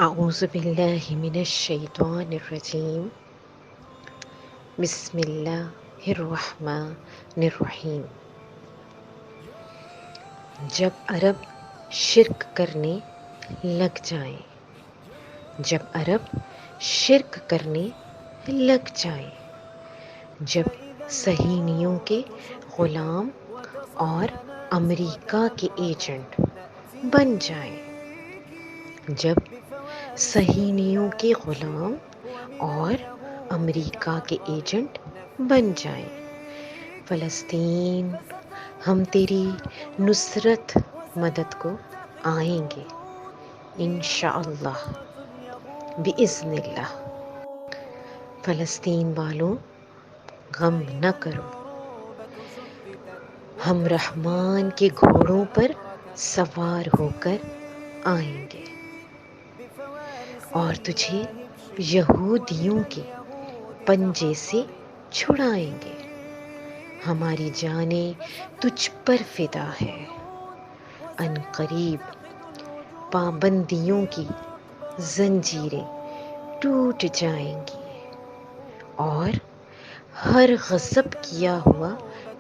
اعوذ باللہ من الشیطان الرجیم بسم اللہ الرحمن الرحیم۔ جب عرب شرک کرنے لگ جائیں، جب عرب شرک کرنے لگ جائیں، جب صہیونیوں کے غلام اور امریکہ کے ایجنٹ بن جائیں، جب صہیونیوں کے غلام اور امریکہ کے ایجنٹ بن جائیں، فلسطین ہم تیری نصرت مدد کو آئیں گے انشاءاللہ بإذن اللہ۔ فلسطین والوں غم نہ کرو، ہم رحمان کے گھوڑوں پر سوار ہو کر آئیں گے اور تجھے یہودیوں کے پنجے سے چھڑائیں گے۔ ہماری جانیں تجھ پر فدا ہے، ان قریب پابندیوں کی زنجیریں ٹوٹ جائیں گی اور ہر غصب کیا ہوا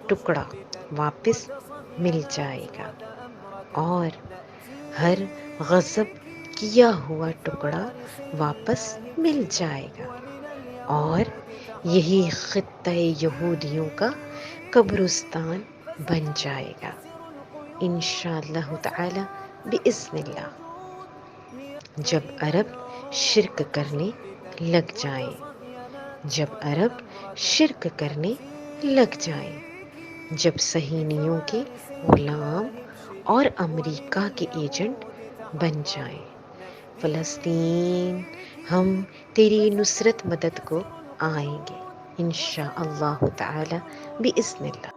ٹکڑا واپس مل جائے گا، اور ہر غصب کیا ہوا ٹکڑا واپس مل جائے گا، اور یہی خطہ یہودیوں کا قبرستان بن جائے گا انشاءاللہ تعالی بإذن اللہ۔ جب عرب شرک کرنے لگ جائیں، جب عرب شرک کرنے لگ جائیں، جب صہیونیوں کے غلام اور امریکہ کے ایجنٹ بن جائیں، فلسطین ہم تیری نصرت مدد کو آئیں گے انشاءاللہ تعالی بإذن اللہ۔